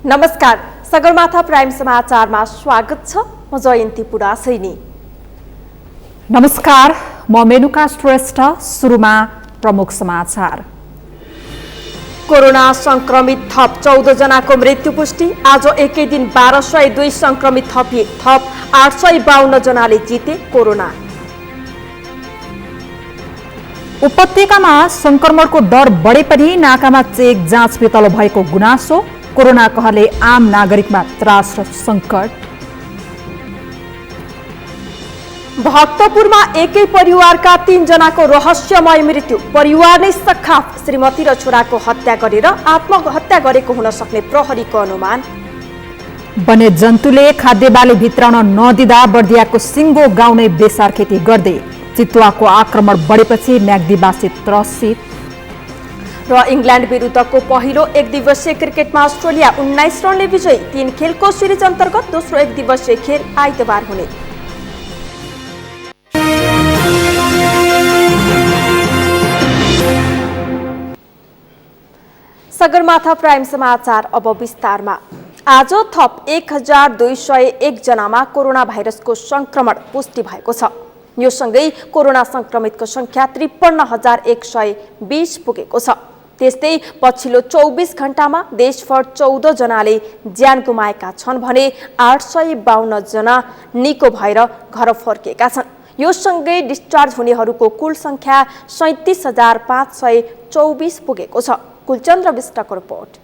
नमस्कार, सगरमाथा प्राइम समाचारमा स्वागत छ। म जयन्ती पुडासैनी। नमस्कार, म मेनुका श्रेष्ठ। सुरुमा प्रमुख समाचार। कोरोना संक्रमित थप 14 जनाको मृत्यु पुष्टि। आज एकै दिन 1202 संक्रमित थपिए। थप 852 जनाले जिते कोरोना। उपत्यकामा संक्रमणको दर बढे पनि नाकामा चेक जाँच फितलो भएको गुनासो। कोरोना कहरले आम नागरिकमा त्रास र संकट। भक्तपुरमा एकै परिवारका 3 जनाको रहस्यमय मृत्यु। परिवार नै सखाफ। श्रीमती र छोराको हत्या गरेर आत्महत्या गरेको हुन सक्ने प्रहरीको अनुमान। वन्य जन्तुले खाद्य बाली भित्राउन नदिँदा बर्दियाको सिङ्गो गाउँ नै बेसार खेती गर्दै। चितुवाको आक्रमण बढेपछि म्याग्दीवासी त्रसित। र इङ्ल्यान्ड विरुद्धको पहिलो एकदिवसीय क्रिकेटमा अस्ट्रेलिया 19 रनले विजयी। 3 खेलको सिरिज अन्तर्गत दोस्रो एकदिवसीय खेल आइतबार हुने। सगरमाथा प्राइम समाचार अब विस्तारमा। आज थप 1201 जनामा कोरोना भाइरसको संक्रमण पुष्टि भएको छ। यो सँगै कोरोना संक्रमितको संख्या 53,120 पुगेको छ। त्यस्तै पछिल्लो 24 घण्टामा देशभर 14 जनाले ज्यान गुमाएका छन् भने 852 जना निको भएर घर फर्किएका छन्। यो सँगै डिस्चार्ज हुनेहरूको कुल संख्या 37,524 पुगेको छ। कुलचन्द्र विष्टको रिपोर्ट।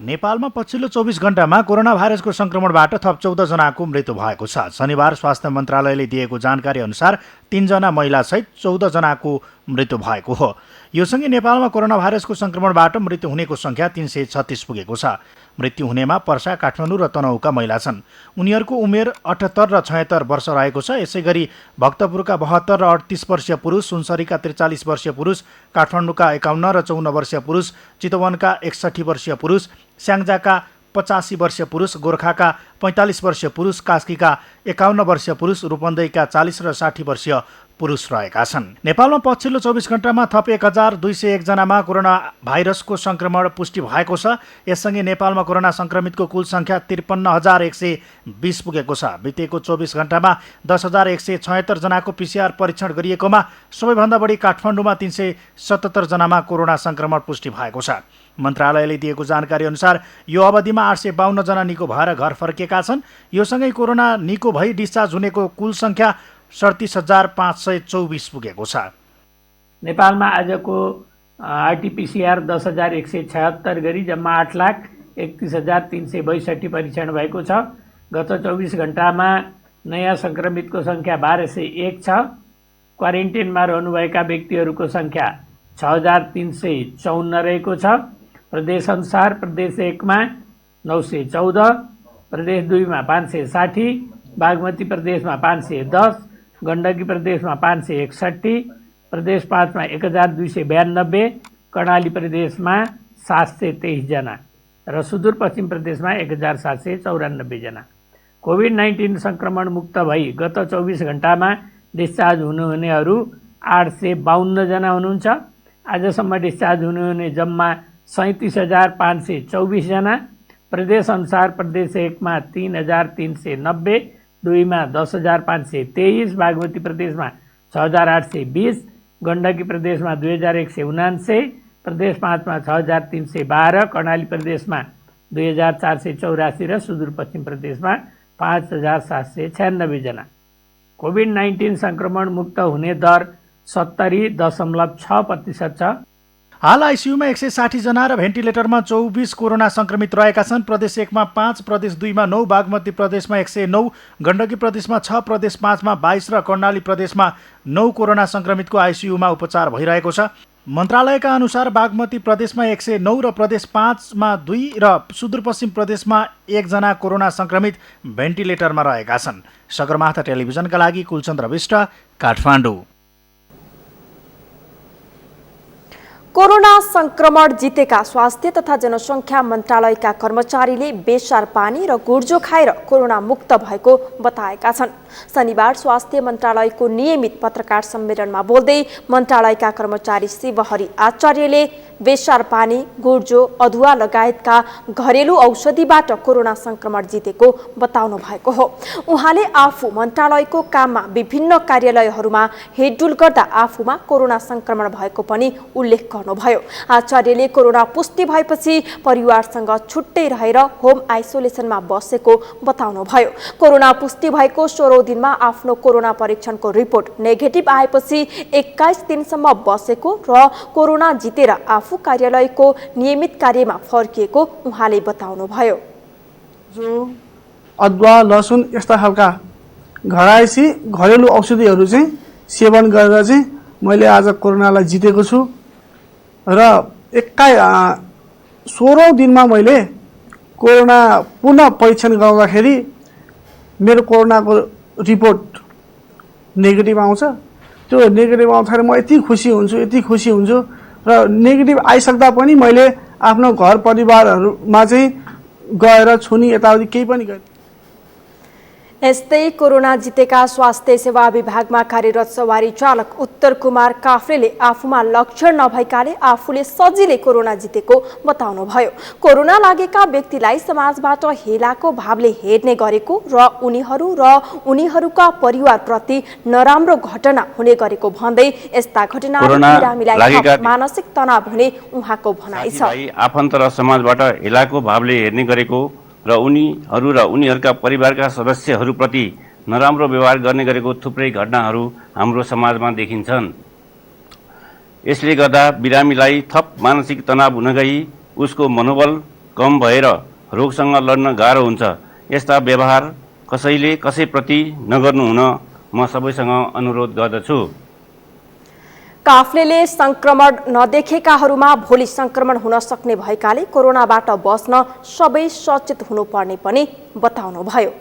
नेपालमा पछिल्लो 24 घण्टामा कोरोना भाइरसको संक्रमणबाट थप 14 जनाको मृत्यु भएको छ। शनिबार स्वास्थ्य मन्त्रालयले दिएको जानकारी अनुसार 3 जना महिलासहित 14 जनाको मृत्यु भएको हो। यो सँगै नेपालमा कोरोना भाइरसको संक्रमणबाट मृत्यु हुनेको संख्या 336 पुगेको छ। मृत्यु हुनेमा पर्सा, काठमाडौँ र तनहुका महिला छन्। उनीहरूको उमेर 78 र 76 वर्ष रहेको छ। यसैगरी भक्तपुरका 72 र 38 वर्षीय पुरुष, सुनसरीका 43 वर्षीय पुरुष, काठमाडौँका 51 र 54 वर्षीय पुरुष, चितवनका 61 वर्षीय पुरुष, स्याङ्जाका 85 वर्षीय पुरुष, गोर्खाका 45 वर्षीय पुरुष, कास्कीका 51 वर्षीय पुरुष, रूपन्देहीका 40 र 60 वर्षीय पुरुष रहेका छन्। नेपालमा पछिल्लो 24 घण्टामा थप 1201 जनामा कोरोना भाइरसको संक्रमण पुष्टि भएको छ। यससँगै नेपालमा कोरोना संक्रमितको कुल संख्या 53,120 पुगेको छ। बितेको 24 घण्टामा 10,176 जनाको PCR परीक्षण गरिएकोमा सबैभन्दा बढी काठमाडौँमा 377 जनामा कोरोना संक्रमण पुष्टि भएको छ। मन्त्रालयले दिएको जानकारी अनुसार यो अवधिमा 852 जना निको भएर घर फर्किएका छन्। यो सँगै कोरोना निको भई डिस्चार्ज हुनेको कुल संख्या 37,524 पुगेको छ। नेपालमा आजको आरटीपीसीआर 10,176 गरी जम्मा 8,31,362 परीक्षण भएको छ। गत 24 घण्टामा नयाँ संक्रमितको संख्या 1201 छ। क्वारेन्टाइनमा रहनुभएका व्यक्तिहरूको संख्या 6,354 रहेको छ। प्रदेशअनुसार प्रदेश 1 मा 914, प्रदेश 2 मा 560, बागमती प्रदेशमा 510, गण्डकी प्रदेशमा 561, प्रदेश 5 मा 1292, कर्णाली प्रदेशमा 723 जना र सुदूरपश्चिम प्रदेशमा 1794 जना। कोभिड-19 संक्रमण मुक्त भई गत 24 घण्टामा डिस्चार्ज हुनुहुनेहरू 852 जना हुनुहुन्छ। आजसम्म डिस्चार्ज हुनुहुने जम्मा 37,524 जना। प्रदेश अनुसार प्रदेश 1 मा 3,390, 2 मा 10,523, बागमती प्रदेशमा 6,820, गण्डकी प्रदेशमा 2,179, प्रदेश 5 मा 6,312, कर्णाली प्रदेशमा 2,484 र सुदूरपश्चिम प्रदेशमा 5,796 जना। कोभिड-19 संक्रमण मुक्त हुने दर 70.6% छ। हाल आइसियुमा 160 जना र भेन्टिलेटरमा 24 कोरोना संक्रमित रहेका छन्। प्रदेश 1 मा 5, प्रदेश 2 मा 9, बागमती प्रदेशमा 109, गण्डकी प्रदेशमा 6, प्रदेश 5 मा 22 र कर्णाली प्रदेशमा 9 कोरोना संक्रमितको आइसियुमा उपचार भइरहेको छ। मन्त्रालयका अनुसार बागमती प्रदेशमा 109 र प्रदेश 5 मा 2 र सुदूरपश्चिम प्रदेशमा 1 जना कोरोना संक्रमित भेन्टिलेटरमा रहेका छन्। सगरमाथा टेलिभिजनका लागि कुलचन्द्र विष्ट, काठमाडौँ। कोरोना संक्रमण जितेका स्वास्थ्य तथा जनसङ्ख्या मन्त्रालयका कर्मचारीले बेसार पानी र गुर्जो खाएर कोरोना मुक्त भएको बताएका छन्। शनिबार स्वास्थ्य मन्त्रालयको नियमित पत्रकार सम्मेलनमा बोल्दै मन्त्रालयका कर्मचारी शिवहरि आचार्यले बेसार पानी, गुर्जो, अदुवा लगायतका घरेलु औषधिबाट कोरोना संक्रमण जितेको बताउनु भएको हो। उहाँले आफू मन्त्रालयको काममा विभिन्न कार्यालयहरूमा हिँडडुल गर्दा आफूमा कोरोना संक्रमण भएको पनि उल्लेख गर्नुभयो। आचार्यले कोरोना पुष्टि भएपछि परिवारसँग छुट्टै रहेर होम आइसोलेसनमा बसेको बताउनुभयो। कोरोना पुष्टि भएको 16औं दिनमा आफ्नो कोरोना परीक्षणको रिपोर्ट नेगेटिभ आएपछि 21 दिनसम्म बसेको र कोरोना जितेर आफू कार्यालयको नियमित कार्यमा फर्किएको उहाँले बताउनुभयो। जो अदुवा, लसुन यस्ता खालका घरायसी घरेलु औषधिहरू चाहिँ सेवन गरेर चाहिँ मैले आज कोरोनालाई जितेको छु र 16औं दिनमा मैले कोरोना पुनः परीक्षण गर्दाखेरि मेरो कोरोनाको रिपोर्ट नेगेटिभ आउँछ। त्यो नेगेटिभ आउँदाखेरि म यति खुसी हुन्छु र नेगेटिभ आइसक्दा पनि मैले आफ्नो घर परिवारहरूमा चाहिँ गएर छुनी यताउति केही पनि गरेँ। यस्तै कोरोना जितेका स्वास्थ्य सेवा विभागमा कार्यरत सवारी चालक उत्तर कुमार काफ्रेले आफूमा लक्षण नभएकाले आफूले सजिलै कोरोना जितेको बताउनुभयो। कोरोना लागेका व्यक्तिलाई समाजबाट हेलाको भावले हेर्ने गरेको र उनीहरूका परिवारप्रति नराम्रो घटना हुने गरेको भन्दै यस्ता घटनाले बिरामीलाई मानसिक तनाव हुने उहाँको भनाइ छ। आफन्त र समाजबाट हेलाको भावले हेर्ने गरेको र उनीहरूका परिवारका सदस्यहरूप्रति नराम्रो व्यवहार गर्ने गरेको थुप्रै घटनाहरू हाम्रो समाजमा देखिन्छन्। यसले गर्दा बिरामीलाई थप मानसिक तनाव हुन गई उसको मनोबल कम भएर रोगसँग लड्न गाह्रो हुन्छ। यस्ता व्यवहार कसैले कसैप्रति नगर्नु हुन म सबैसँग अनुरोध गर्दछु। काफ्लेले संक्रमण नदेखेकाहरूमा भोलि संक्रमण हुन सक्ने भएकाले कोरोनाबाट बस्न सबै सचेत हुनुपर्ने पनि बताउनुभयो।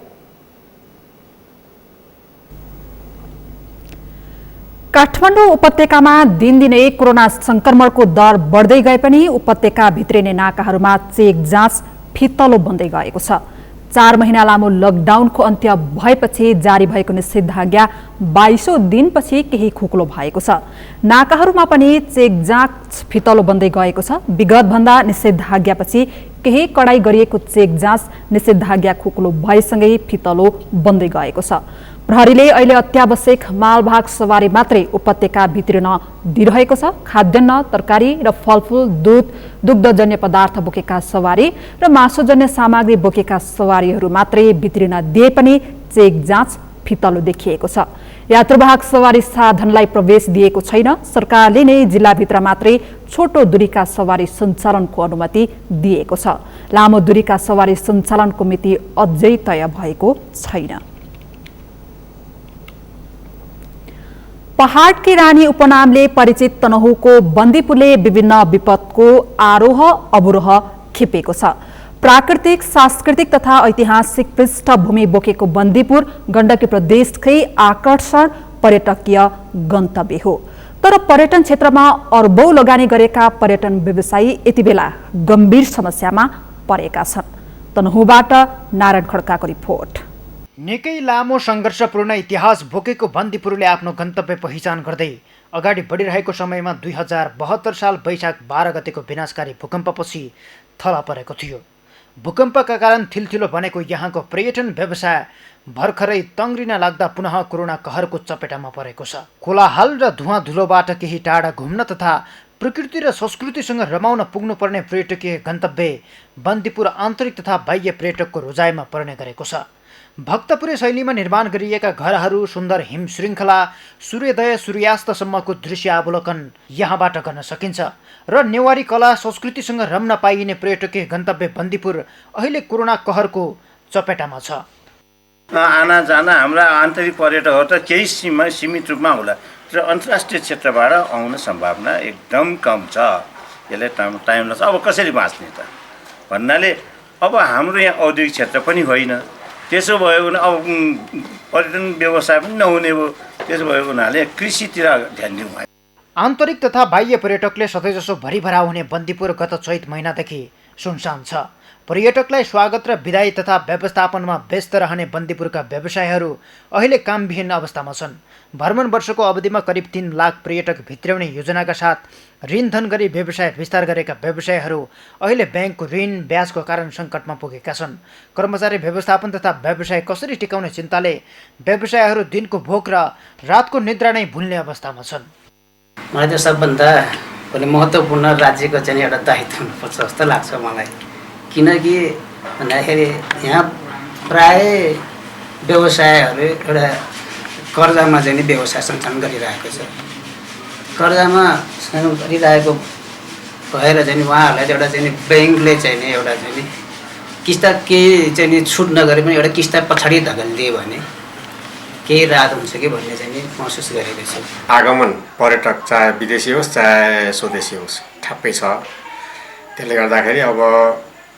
काठमाडौँ उपत्यकामा दिनदिनै कोरोना संक्रमणको दर बढ्दै गए पनि उपत्यका भित्रिने नाकाहरूमा चेक जाँच फितलो बन्दै गएको छ। 4 महिना लामो लकडाउनको अन्त्य भएपछि जारी भएको निषेधाज्ञा 22औं दिनपछि केही खुकुलो भएको छ। नाकाहरूमा पनि चेक जाँच फितलो बन्दै गएको छ। विगतभन्दा निषेधाज्ञापछि केही कडाई गरिएको चेक जाँच निषेधाज्ञा खुकुलो भएसँगै फितलो बन्दै गएको छ। प्रहरीले अहिले अत्यावश्यक मालवाहक सवारी मात्रै उपत्यका भित्रिन दिइरहेको छ। खाद्यान्न, तरकारी र फलफूल, दूध, दुग्धजन्य पदार्थ बोकेका सवारी र मासुजन्य सामग्री बोकेका सवारीहरू मात्रै भित्रिन दिए पनि चेक जाँच फितलो देखिएको छ। यात्रुवाहक सवारी साधनलाई प्रवेश दिएको छैन। सरकारले नै जिल्लाभित्र मात्रै छोटो दूरीका सवारी सञ्चालनको अनुमति दिएको छ। लामो दूरीका सवारी सञ्चालनको मिति अझै तय भएको छैन। पहाडकी रानी उपनामले परिचित तनहुको बन्दीपुरले विभिन्न विपदको आरोह अवरोह खेपेको छ। प्राकृतिक, सांस्कृतिक तथा ऐतिहासिक पृष्ठभूमि बोकेको बन्दीपुर गण्डकी प्रदेशकै आकर्षण पर्यटकीय गन्तव्य हो। तर पर्यटन क्षेत्रमा अर्बौं लगानी गरेका पर्यटन व्यवसायी यति बेला गम्भीर समस्यामा परेका छन्। तनहुबाट नारायण खड्काको रिपोर्ट। निकै लामो सङ्घर्षपूर्ण इतिहास बोकेको बन्दीपुरले आफ्नो गन्तव्य पहिचान गर्दै अगाडि बढिरहेको समयमा 2072 साल वैशाख 12 गतेको विनाशकारी भूकम्पपछि थला परेको थियो। भूकम्पका कारण थिलथिलो बनेको यहाँको पर्यटन व्यवसाय भर्खरै तङ्ग्रिन लाग्दा पुनः कोरोना कहरको चपेटामा परेको छ। कोलाहल र धुवाँ धुलोबाट केही टाढा घुम्न तथा प्रकृति र संस्कृतिसँग रमाउन पुग्नुपर्ने पर्यटकीय गन्तव्य बन्दीपुर आन्तरिक तथा बाह्य पर्यटकको रोजाइमा पर्ने गरेको छ। भक्तपुरे शैलीमा निर्माण गरिएका घरहरू, सुन्दर हिम श्रृङ्खला, सूर्योदय सूर्यास्तसम्मको दृश्य अवलोकन यहाँबाट गर्न सकिन्छ र नेवारी कला संस्कृतिसँग रम्न पाइने पर्यटकीय गन्तव्य बन्दीपुर अहिले कोरोना कहरको चपेटामा छ। आना जाना हाम्रा आन्तरिक पर्यटकहरू त केही सीमित रूपमा होला र अन्तर्राष्ट्रिय क्षेत्रबाट आउने सम्भावना एकदम कम छ। यसले टाइम लाग्छ। अब कसरी बाँच्ने त भन्नाले अब हाम्रो यहाँ औद्योगिक क्षेत्र पनि होइन। त्यसो भयो भने अब पर्यटन व्यवसाय पनि नहुने भयो। त्यसो भएको हुनाले कृषितिर ध्यान दिउँ। आन्तरिक तथा बाह्य पर्यटकले सधैँजसो भरिभराउ हुने बन्दीपुर गत चैत महिनादेखि सुनसान छ। पर्यटकलाई स्वागत र विदाई तथा व्यवस्थापनमा व्यस्त रहने बन्दीपुरका व्यवसायहरू अहिले कामविहीन अवस्थामा छन्। भ्रमण वर्षको अवधिमा करिब 3 लाख पर्यटक भित्र्याउने योजनाका साथ ऋणधन गरी व्यवसाय विस्तार गरेका व्यवसायहरू अहिले ब्याङ्कको ऋण ब्याजको कारण सङ्कटमा पुगेका छन्। कर्मचारी व्यवस्थापन तथा व्यवसाय कसरी टिकाउने चिन्ताले व्यवसायहरू दिनको भोक र रातको निद्रा नै भुल्ने अवस्थामा छन्। मलाई त सबभन्दा महत्त्वपूर्ण राज्यको चाहिँ एउटा दायित्व हुनुपर्छ जस्तो लाग्छ मलाई। किनकि भन्दाखेरि यहाँ प्राय व्यवसायहरू एउटा कर्जामा चाहिँ व्यवसाय सञ्चालन गरिरहेको छ। कर्जामा सञ्चालन गरिरहेको भएर चाहिँ उहाँहरूलाई एउटा चाहिँ ब्याङ्कले चाहिँ एउटा चाहिँ किस्ता केही चाहिँ छुट नगरे पनि एउटा किस्ता पछाडि धकेलिदियो भने केही राहत हुन्छ कि भन्ने चाहिँ महसुस गरेको छु। आगमन पर्यटक चाहे विदेशी होस् चाहे स्वदेशी होस् ठ्याप्पै छ। त्यसले गर्दाखेरि अब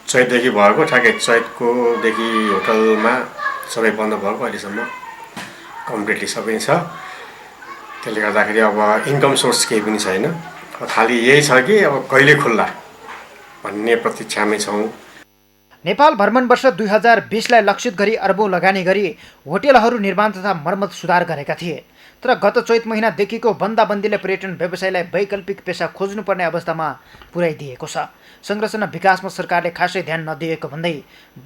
चैतदेखि भएको ठ्याक्कै चैतकोदेखि होटलमा सबै बन्द भएको अहिलेसम्म कम्प्लिटली सबै छ। त्यसले गर्दाखेरि अब इन्कम सोर्स केही पनि छैन। खालि यही छ कि अब कहिले खुल्ला भन्ने प्रतीक्षामै छौँ। नेपाल भ्रमण वर्ष 2020लाई लक्षित गरी अरबौं लगानी गरी होटेलहरू निर्माण तथा मर्मत सुधार गरेका थिए। तर गत चैत महिनादेखिको बन्दाबन्दीले पर्यटन व्यवसायलाई वैकल्पिक पेसा खोज्नुपर्ने अवस्थामा पुर्याइदिएको छ। संरचना विकासमा सरकारले खासै ध्यान नदिएको भन्दै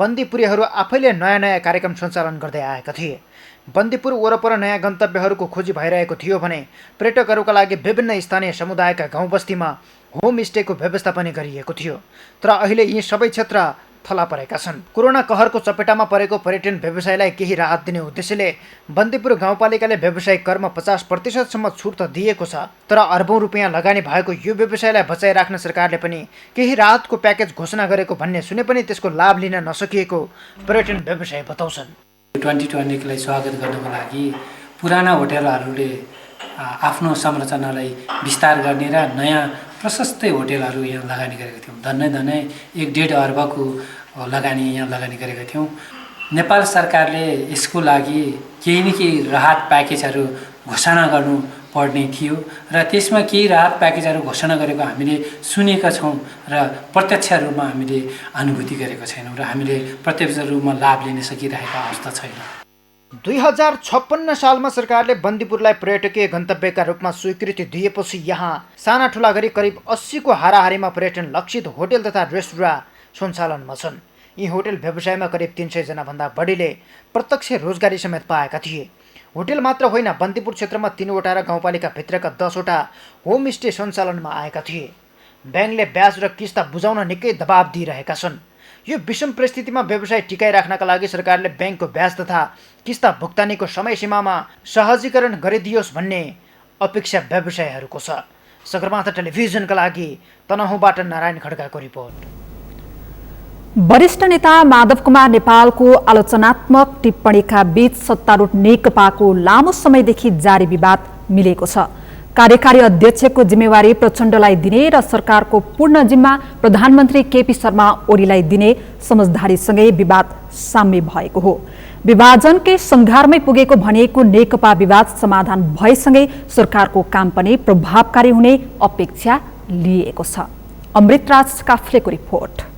बन्दीपुरीहरू आफैले नयाँ नयाँ कार्यक्रम सञ्चालन गर्दै आएका थिए। बन्दीपुर वरपर नयाँ गन्तव्यहरूको खोजी भइरहेको थियो भने पर्यटकहरूका लागि विभिन्न स्थानीय समुदायका गाउँ बस्तीमा होमस्टेको व्यवस्था पनि गरिएको थियो। तर अहिले यी सबै क्षेत्र थला परेका छन्। कोरोना कहरको चपेटामा परेको पर्यटन व्यवसायलाई केही राहत दिने उद्देश्यले बन्दीपुर गाउँपालिकाले व्यवसायिक करमा 50% छुट त दिएको छ। तर अरबौं रुपियाँ लगानी भएको यो व्यवसायलाई बचाइराख्न सरकारले पनि केही राहतको प्याकेज घोषणा गरेको भन्ने सुने पनि त्यसको लाभ लिन नसकिएको पर्यटन व्यवसाय बताउँछन्। 2020लाई स्वागत गर्नको लागि पुराना होटेलहरूले आफ्नो संरचनालाई विस्तार गर्ने र नयाँ प्रशस्तै होटेलहरू यहाँ लगानी गरेका थियौँ। धन्नै 1.5 अर्बको लगानी यहाँ लगानी गरेका थियौँ। नेपाल सरकारले यसको लागि केही न केही राहत प्याकेजहरू घोषणा गर्नुपर्ने थियो र त्यसमा केही राहत प्याकेजहरू घोषणा गरेको हामीले सुनेका छौँ र प्रत्यक्ष रूपमा हामीले अनुभूति गरेका छैनौँ र हामीले प्रत्यक्ष रूपमा लाभ लिन सकिरहेका अवस्था छैन। 2056 सालमा सरकारले बन्दीपुरलाई पर्यटकीय गन्तव्यका रूपमा स्वीकृति दिएपछि यहाँ साना ठुला गरी करिब 80 को हाराहारीमा पर्यटन लक्षित होटेल तथा रेस्टुरेन्ट सञ्चालनमा छन्। यी होटेल व्यवसायमा करिब 300 जना भन्दा बढीले प्रत्यक्ष रोजगारी समेत पाएका थिए। होटेल मात्र होइन, बन्दीपुर क्षेत्रमा 3वटा र गाउँपालिका भित्रका 10वटा होमस्टे सञ्चालनमा आएका थिए। ब्याङ्कले ब्याज र किस्ता बुझाउन निकै दबाब दिइरहेका छन्। यो विषम परिस्थितिमा व्यवसाय टिकाइराख्नका लागि सरकारले ब्याङ्कको ब्याज तथा किस्ता भुक्तानीको समय सीमामा सहजीकरण गरिदियोस् भन्ने अपेक्षा व्यवसायहरूको छ। सगरमाथा टेलिभिजनका लागि तनहुँबाट नारायण खड्काको रिपोर्ट। वरिष्ठ नेता माधव कुमार नेपालको आलोचनात्मक टिप्पणीका बीच सत्तारूढ नेकपाको लामो समयदेखि जारी विवाद मिलेको छ। कार्यकारी अध्यक्षको जिम्मेवारी प्रचण्डलाई दिने र सरकारको पूर्ण जिम्मा प्रधानमन्त्री केपी शर्मा ओलीलाई दिने समझदारीसँगै विवाद साम्य भएको हो। विभाजनकै संघारमै पुगेको भनिएको नेकपा विवाद समाधान भएसँगै सरकारको काम पनि प्रभावकारी हुने अपेक्षा लिएको छ। अमृतराज काफ्लेको रिपोर्ट।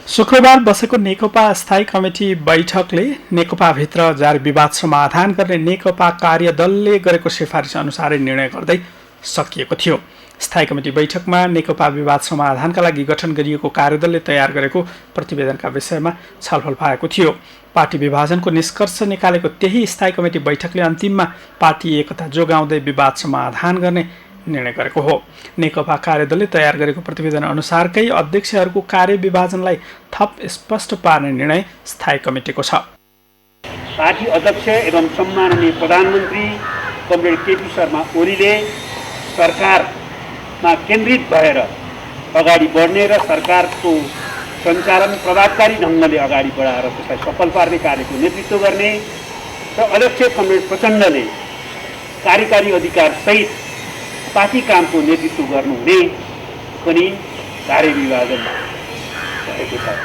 शुक्रबार बसेको नेकपा स्थायी कमिटी बैठकले नेकपाभित्र जारी विवाद समाधान गर्ने नेकपा कार्यदलले गरेको सिफारिस अनुसारै निर्णय गर्दै सकिएको थियो। स्थायी कमिटी बैठकमा नेकपा विवाद समाधानका लागि गठन गरिएको कार्यदलले तयार गरेको प्रतिवेदनका विषयमा छलफल भएको थियो। पार्टी विभाजनको निष्कर्ष निकालेको त्यही स्थायी कमिटी बैठकले अन्तिममा पार्टी एकता जोगाउँदै विवाद समाधान गर्ने निर्णय गरेको हो। नेकपा कार्यदलले तयार गरेको प्रतिवेदन अनुसारकै अध्यक्षहरूको कार्य विभाजनलाई थप स्पष्ट पार्ने निर्णय स्थायी कमिटीको छ। पार्टी अध्यक्ष एवं सम्माननीय प्रधानमन्त्री कमरेड केपी शर्मा ओलीले सरकारमा केन्द्रित भएर अगाडि बढ्ने र सरकारको सञ्चालन प्रभावकारी ढङ्गले अगाडि बढाएर त्यसलाई सफल पार्ने कार्यको नेतृत्व गर्ने र अध्यक्ष कमरेड प्रचण्डले कार्यकारी अधिकारसहित पार्टी कामको नेतृत्व गर्नुहुने पनि कार्यविभाजन भएको छ।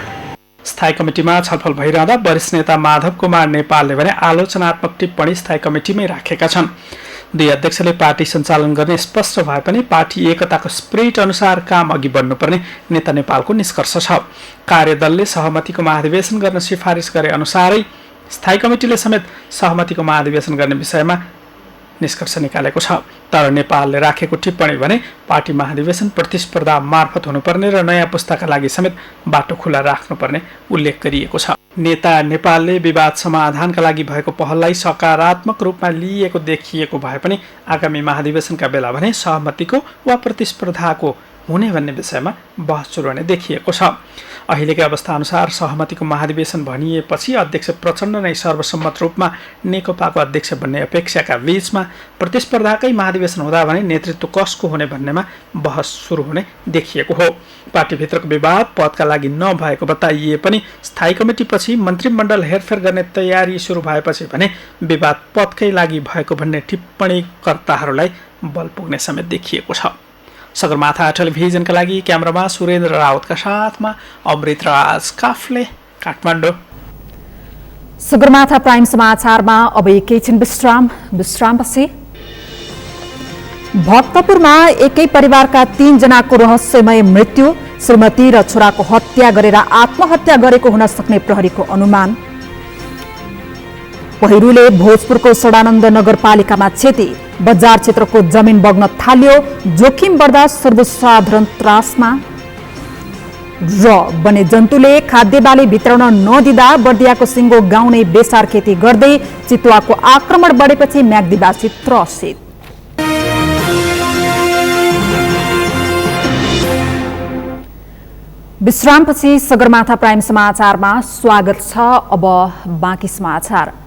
स्थायी कमिटीमा छलफल भइरहँदा वरिष्ठ नेता माधव कुमार नेपालले भने आलोचनात्मक टिप्पणी स्थायी कमिटीमै राखेका छन्। दुई अध्यक्षले पार्टी सञ्चालन गर्ने स्पष्ट भए पनि पार्टी एकताको स्पिरिट अनुसार काम अघि बढ्नुपर्ने नेता नेपालको निष्कर्ष छ। कार्यदलले सहमतिको महाधिवेशन गर्न सिफारिस गरे अनुसारै स्थायी कमिटीले समेत सहमतिको महाधिवेशन गर्ने विषयमा निष्कर्ष निकालेको छ। तर नेपालले राखेको टिप्पणी भने पार्टी महाधिवेशन प्रतिस्पर्धा मार्फत हुनुपर्ने र नयाँ पुस्ताका लागि समेत बाटो खुला राख्नुपर्ने उल्लेख गरिएको छ। नेता नेपालले विवाद समाधानका लागि भएको पहललाई सकारात्मक रूपमा लिएको देखिएको भए पनि आगामी महाधिवेशनका बेला भने सहमतिको वा प्रतिस्पर्धाको हुने भन्ने विषयमा बहस सुरु हुने देखिएको छ। अहिलेकै अवस्थाअनुसार सहमतिको महाधिवेशन भनिएपछि अध्यक्ष प्रचण्ड नै सर्वसम्मत रूपमा नेकपाको अध्यक्ष बन्ने अपेक्षाका बीचमा प्रतिस्पर्धाकै महाधिवेशन हुँदा भने नेतृत्व कसको हुने भन्नेमा बहस सुरु हुने देखिएको हो। पार्टीभित्रको विवाद पदका लागि नभएको बताइए पनि स्थायी कमिटीपछि मन्त्रीमण्डल हेरफेर गर्ने तयारी सुरु भएपछि भने विवाद पदकै लागि भएको भन्ने टिप्पणीकर्ताहरूलाई बल पुग्ने समेत देखिएको छ। सगरमाथा टेलिभिजनका लागि क्यामेरामा सुरेन्द्र राउतका साथमा अमृत राज काफले, काठमाडौँ। सगरमाथा प्राइम समाचारमा अब एकैछिन विश्रामपछि भक्तपुरमा एकै परिवारका 3 जनाको रहस्यमय मृत्यु, श्रीमती र छोराको हत्या गरेर आत्महत्या गरेको हुन सक्ने प्रहरीको अनुमान। पहिरोले भोजपुरको सडानन्द नगरपालिकामा क्षति, बजार क्षेत्रको जमिन बग्न थाल्यो, जोखिम बढ्दा सर्वसाधारण त्रासमा। र वन्यजन्तुले खाद्य बाली भित्राउन नदिँदा बर्दियाको सिङ्गो गाउँ नै बेसार खेती गर्दै चितुवाको आक्रमण बढेपछि म्याग्दीवासी त्रसित। विश्रामपछि सगरमाथा प्राइम समाचारमा स्वागत छ। अब बाँकी समाचार।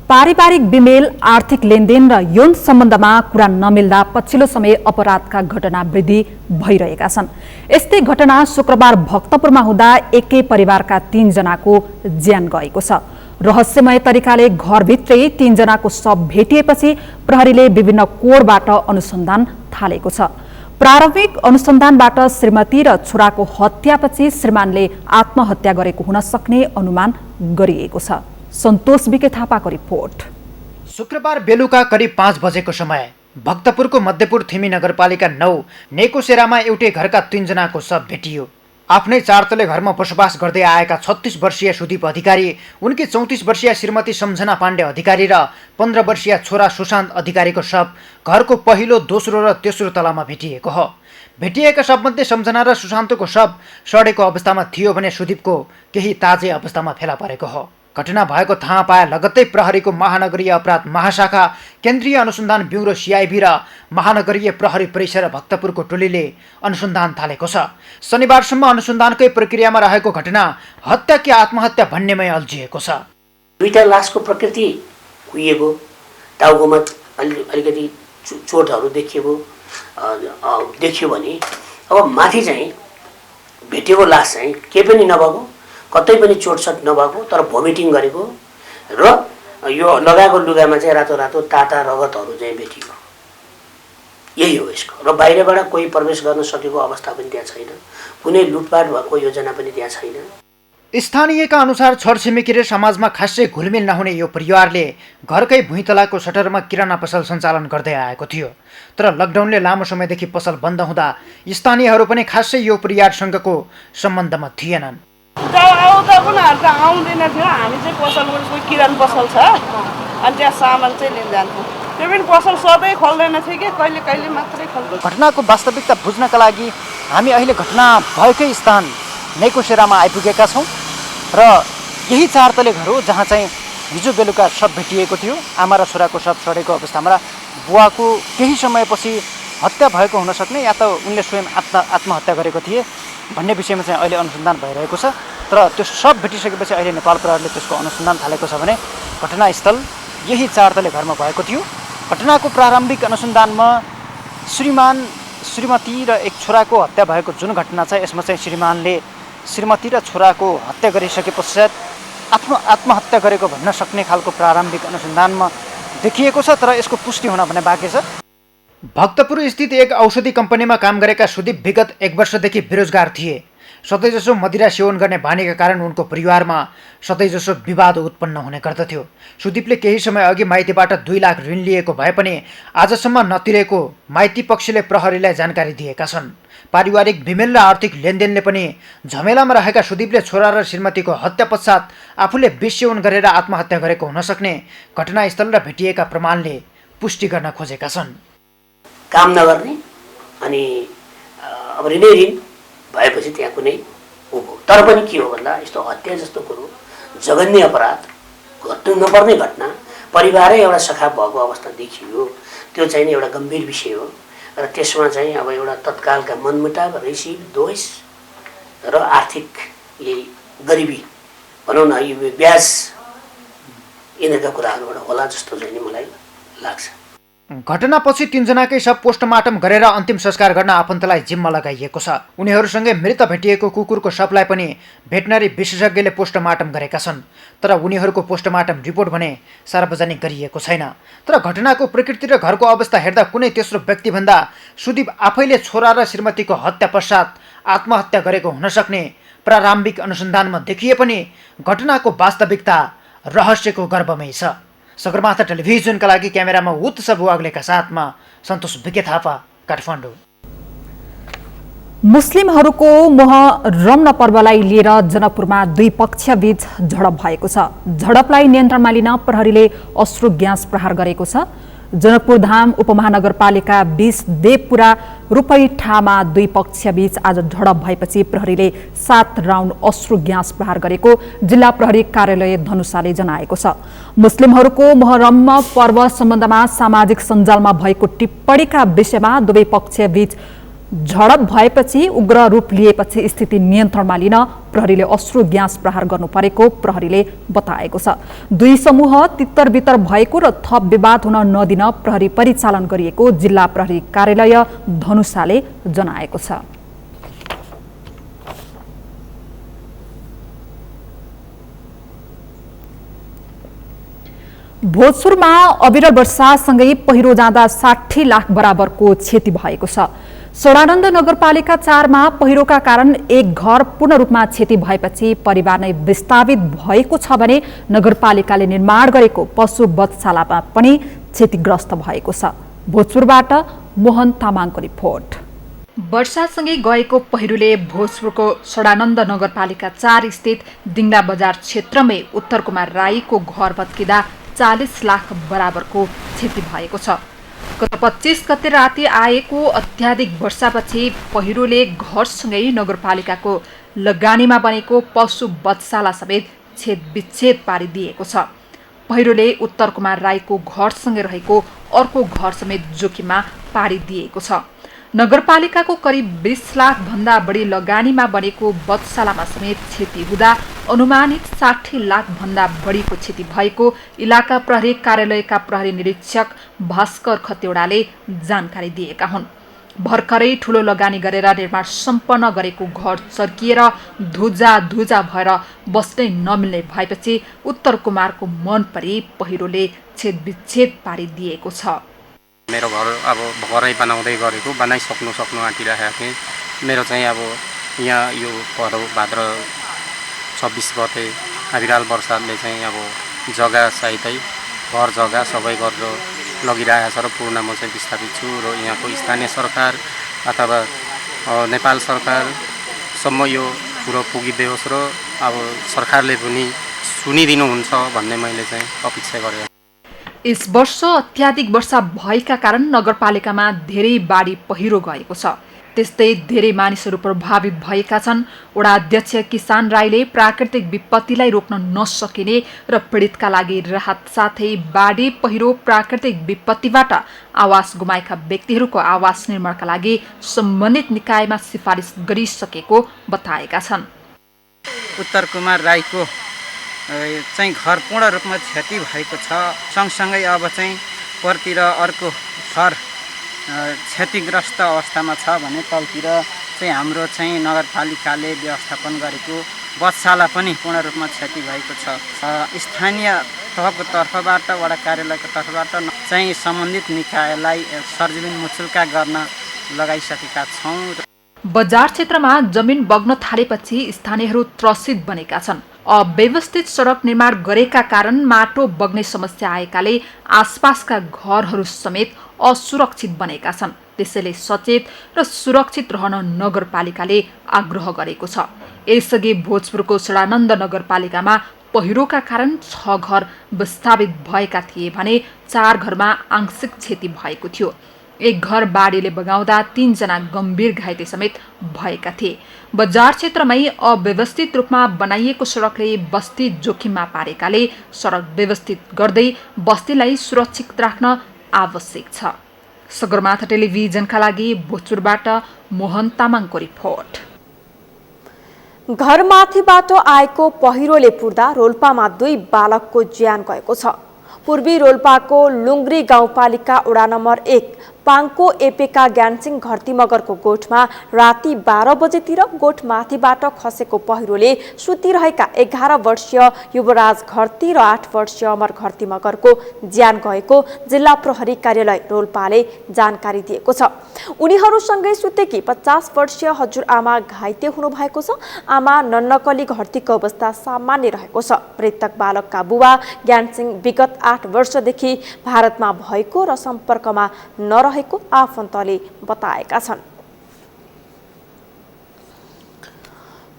पारिवारिक बिमेल, आर्थिक लेनदेन र यौन सम्बन्धमा कुरा नमिल्दा पछिल्लो समय अपराधका घटना वृद्धि भइरहेका छन्। यस्तै घटना शुक्रबार भक्तपुरमा हुँदा एकै परिवारका 3 जनाको ज्यान गएको छ। रहस्यमय तरिकाले घरभित्रै 3 जनाको शव भेटिएपछि प्रहरीले विभिन्न कोणबाट अनुसन्धान थालेको छ। प्रारम्भिक अनुसन्धानबाट श्रीमती र छोराको हत्यापछि श्रीमानले आत्महत्या गरेको हुन सक्ने अनुमान गरिएको छ। सन्तोष बिके थापाको रिपोर्ट। शुक्रबार बेलुका करिब 5 बजेको समय भक्तपुरको मध्यपुर थिमी नगरपालिका 9 नेकोसेरामा एउटै घरका 3 जनाको शव भेटियो। आफ्नै 4 तले घरमा बसोबास गर्दै आएका 36 वर्षीय सुदीप अधिकारी, उनकी 34 वर्षीय श्रीमती सम्झना पाण्डे अधिकारी र 15 वर्षीय छोरा सुशान्त अधिकारीको शव घरको पहिलो, दोस्रो र तेस्रो तलामा भेटिएको हो। भेटिएका शवमध्ये सम्झना र सुशान्तको शव सडेको अवस्थामा थियो भने सुदीपको केही ताजे अवस्थामा फेला परेको हो। घटना भएको थाहा पाए लगत्तै प्रहरीको महानगरीय अपराध महाशाखा, केन्द्रीय अनुसन्धान ब्युरो CIB र महानगरीय प्रहरी परिसर भक्तपुरको टोलीले अनुसन्धान थालेको छ। शनिबारसम्म अनुसन्धानकै प्रक्रियामा रहेको घटना हत्या कि आत्महत्या भन्नेमै अल्झिएको छ। दुईटा लासको प्रकृति कुहिएको, टाउकोमा अलिकति चोटहरू देखियो भने अब माथि चाहिँ भेटेको लास चाहिँ केही पनि नभएको, कतै पनि चोटसट नभएको, तर भोमिटिङ गरेको र यो लगाएको लुगामा चाहिँ रातो रातो ताता रगतहरू चाहिँ भेटियो। यही हो यसको। र बाहिरबाट कोही प्रवेश गर्न सकेको अवस्था पनि त्यहाँ छैन, कुनै लुटपाट भएको योजना पनि त्यहाँ छैन। स्थानीयका अनुसार छरछिमेकी र समाजमा खासै घुलमिल नहुने यो परिवारले घरकै भुइँतलाको सटरमा किराना पसल सञ्चालन गर्दै आएको थियो। तर लकडाउनले लामो समयदेखि पसल बन्द हुँदा स्थानीयहरू पनि खासै यो परिवारसँगको सम्बन्धमा थिएनन्। आउँदा उनीहरू त आउँदैन थियो। हामी चाहिँ पसलबाट कोही किराना पसल छ अनि त्यहाँ सामान चाहिँ लिन जान्थ्यौँ। त्यो पनि पसल सधैँ खोल्दैन थियो कि कहिले कहिले मात्रै खोल्थ्यो। घटनाको वास्तविकता बुझ्नका लागि हामी अहिले घटना भएकै स्थान नेकोसेरामा आइपुगेका छौँ र यही 4 तले घर हो जहाँ चाहिँ हिजो बेलुका शव भेटिएको थियो। आमा र छोराको शव सडेको अवस्थामा र बुवाको केही समयपछि हत्या भएको हुन सक्ने या त उनले स्वयं आत्महत्या गरेको थिए भन्ने विषयमा चाहिँ अहिले अनुसन्धान भइरहेको छ। तर त्यो शव भेटिसकेपछि अहिले नेपाल प्रहरीले त्यसको अनुसन्धान थालेको छ भने घटनास्थल यही 4 तले घरमा भएको थियो। घटनाको प्रारम्भिक अनुसन्धानमा श्रीमान, श्रीमती र एक छोराको हत्या भएको जुन घटना छ, यसमा चाहिँ श्रीमानले श्रीमती र छोराको हत्या गरिसके पश्चात आफ्नो आत्महत्या गरेको भन्न सक्ने खालको प्रारम्भिक अनुसन्धानमा देखिएको छ। तर यसको पुष्टि हुन भने बाँकी छ। भक्तपुर स्थित एक औषधि कम्पनीमा काम गरेका सुदीप विगत 1 वर्षदेखि बेरोजगार थिए। सधैँजसो मदिरा सेवन गर्ने बानीका कारण उनको परिवारमा सधैँजसो विवाद उत्पन्न हुने गर्दथ्यो। सुदीपले केही समय अघि माइतीबाट 2 लाख ऋण लिएको भए पनि आजसम्म नतिरेको माइती पक्षले प्रहरीलाई जानकारी दिएका छन्। पारिवारिक विमेल र आर्थिक लेनदेनले पनि झमेलामा रहेका सुदीपले छोरा र श्रीमतीको हत्या पश्चात आफूले विष सेवन गरेर आत्महत्या गरेको हुन सक्ने घटनास्थल र भेटिएका प्रमाणले पुष्टि गर्न खोजेका छन्। काम नगर्ने अनि अब ऋणै ऋण भएपछि त्यहाँ कुनै उभो, तर पनि के हो भन्दा यस्तो हत्या जस्तो कुरो जघन्य अपराध घट्नु नपर्ने घटना परिवारै एउटा सखाप भएको अवस्था देखियो। त्यो चाहिँ एउटा गम्भीर विषय हो र त्यसमा चाहिँ अब एउटा तत्कालका मनमुटाव, रिसिभ, द्वेष र आर्थिक यही गरिबी भनौँ न, यो ब्याज यिनीहरूका कुराहरूबाट होला जस्तो चाहिँ नि मलाई लाग्छ। घटनापछि 3 जनाकै शव पोस्टमार्टम गरेर अन्तिम संस्कार गर्न आफन्तलाई जिम्मा लगाइएको छ। उनीहरूसँगै मृत भेटिएको कुकुरको शवलाई पनि भेटनरी विशेषज्ञले पोस्टमार्टम गरेका छन्, तर उनीहरूको पोस्टमार्टम रिपोर्ट भने सार्वजनिक गरिएको छैन। तर घटनाको प्रकृति र घरको अवस्था हेर्दा कुनै तेस्रो व्यक्तिभन्दा सुदीप आफैले छोरा र श्रीमतीको हत्या पश्चात आत्महत्या गरेको हुन सक्ने प्रारम्भिक अनुसन्धानमा देखिए पनि घटनाको वास्तविकता रहस्यको गर्भमै छ। सगरमाथा टेलिभिजनका लागि क्यामेरामा उत्सव वाग्लेका साथमा सन्तोष बिके थापा, काठमाडौँ। मुस्लिमहरूको मोहरम पर्वलाई लिएर जनकपुरमा 2 पक्षबीच झडप भएको छ। झडपलाई नियन्त्रणमा लिन प्रहरीले अश्रु ग्यास प्रहार गरेको छ। जनकपुर धाम उपमहानगरपालिका 20 देवपुरा रूपैठामा 2 पक्षबीच आज झडप भएपछि प्रहरीले 7 राउन्ड अश्रु ग्यास प्रहार गरेको जिल्ला प्रहरी कार्यालय धनुषाले जनाएको छ। मुस्लिमहरूको मोहरम पर्व सम्बन्धमा सामाजिक सञ्जालमा भएको टिप्पणीका विषयमा दुवै पक्षबीच झडप भएपछि उग्र रूप लिएपछि स्थिति नियन्त्रणमा लिन प्रहरीले अश्रु ग्यास प्रहार गर्नु परेको प्रहरीले बताएको छ। 2 समूह तित्तर-बित्तर भएको र थप विवाद हुन नदिन प्रहरी परिचालन गरिएको जिल्ला प्रहरी कार्यालय धनुषाले जनाएको छ। भोजपुरमा अविरल वर्षासँगै पहिरो जाँदा 60 लाख बराबरको क्षति भएको छ। सडानन्द नगरपालिका 4 मा पहिरोका कारण एक घर पूर्ण रूपमा क्षति भएपछि परिवार नै विस्थापित भएको छ भने नगरपालिकाले निर्माण गरेको पशु वधशालामा पनि क्षतिग्रस्त भएको छ। भोजपुरबाट मोहन तामाङको रिपोर्ट। वर्षासँगै गएको पहिरोले भोजपुरको सडानन्द नगरपालिका 4 स्थित दिङला बजार क्षेत्रमै उत्तर कुमार राईको घर भत्किँदा 40 लाख बराबरको क्षति भएको छ। गत 25 गते राति आएको अत्याधिक वर्षापछि पहिरोले घरसँगै नगरपालिकाको लगानीमा बनेको पशु वधशाला समेत छेदविच्छेद पारिदिएको छ। पहिरोले उत्तर कुमार राईको घरसँगै रहेको अर्को घर समेत जोखिममा पारिदिएको छ। नगरपालिकाको करिब 20 लाख भन्दा बढी लगानीमा बनेको वधशालामा समेत क्षति हुँदा अनुमानित 60 लाख भन्दा बढीको क्षति भएको इलाका प्रहरी कार्यालयका प्रहरी निरीक्षक भास्कर खतेडाले जानकारी दिएका हुन्। भर्खरै ठूलो लगानी गरेर निर्माण सम्पन्न गरेको घर चर्किएर धुजा भएर बस्नै नमिल्ने भएपछि उत्तर कुमारको मन परी पहिरोले छेदविच्छेद पारिदिएको छ। मेरो घर अब भरै बनाइसक्नु आँटिरहेको थिएँ। मेरो चाहिँ अब यहाँ यो भाद्र 26 गते अविरल वर्षाले चाहिँ अब जग्गा सहितै घर जग्गा सबै गरेर लगिरहेको छ र पूर्ण म चाहिँ विस्थापित छु र यहाँको स्थानीय सरकार अथवा नेपाल सरकारसम्म यो कुरो पुगिदियोस् र अब सरकारले पनि सुनिदिनुहुन्छ भन्ने मैले चाहिँ अपेक्षा गरेँ। यस वर्ष अत्याधिक वर्षा भएका कारण नगरपालिकामा धेरै बाढी पहिरो गएको छ। त्यस्तै धेरै मानिसहरू प्रभावित भएका छन्। वडा अध्यक्ष किसान राईले प्राकृतिक विपत्तिलाई रोक्न नसकिने र पीडितका लागि राहत साथै बाढी पहिरो प्राकृतिक विपत्तिबाट आवास गुमाएका व्यक्तिहरूको आवास निर्माणका लागि सम्बन्धित निकायमा सिफारिस गरिसकेको बताएका छन्। उत्तर कुमार राईको चाहिँ घर पूर्ण रूपमा क्षति भएको छ। सँगसँगै अब चाहिँ परतिर अर्को घर क्षतिग्रस्त अवस्थामा छ भने तलतिर चाहिँ हाम्रो चाहिँ नगरपालिकाले व्यवस्थापन गरेको वधशाला पनि पूर्ण रूपमा क्षति भएको छ। स्थानीय तहको तर्फबाट वडा कार्यालयको तर्फबाट चाहिँ सम्बन्धित निकायलाई सरजमिन मुचुल्का गर्न लगाइसकेका छौँ। बजार क्षेत्रमा जमिन बग्न थालेपछि स्थानीयहरू त्रसित बनेका छन्। अव्यवस्थित सडक निर्माण गरेका कारण माटो बग्ने समस्या आएकाले आसपासका घरहरू समेत असुरक्षित बनेका छन्। त्यसैले सचेत र सुरक्षित रहन नगरपालिकाले आग्रह गरेको छ। यसअघि भोजपुरको सडानन्द नगरपालिकामा पहिरोका कारण 6 घर विस्थापित भएका थिए भने 4 घरमा आंशिक क्षति भएको थियो। एक घर बाढीले बगाउँदा 3 जना गम्भीर घाइते समेत भएका थिए। बजार क्षेत्रमै अव्यवस्थित रूपमा बनाइएको सडकले बस्ती जोखिममा पारेकाले सडक व्यवस्थित गर्दै बस्तीलाई सुरक्षित राख्न आवश्यक छ। सगरमाथा टेलिभिजनका लागि भोजपुरबाट मोहन तामाङको रिपोर्ट। घरमाथिबाट आएको पहिरोले पुर्दा रोल्पामा 2 बालकको ज्यान गएको छ। पूर्वी रोल्पाको लुङ्ग्री गाउँपालिका वडा नम्बर 1 पाङको एपेका ज्ञानसिंह घरती मगरको गोठमा राति 12 बजेतिर गोठमाथिबाट खसेको पहिरोले सुतिरहेका 11 वर्षीय युवराज घरती र 8 वर्षीय अमर घरती मगरको ज्यान गएको जिल्ला प्रहरी कार्यालय रोल्पाले जानकारी दिएको छ। उनीहरूसँगै सुतेकी 50 वर्षीय हजुरआमा घाइते हुनुभएको छ। आमा नन्नकली घरतीको अवस्था सामान्य रहेको छ। मृतक बालकका बुबा ज्ञानसिंह विगत 8 वर्षदेखि भारतमा भएको र सम्पर्कमा नरहेको आफन्तले बताएका छन्।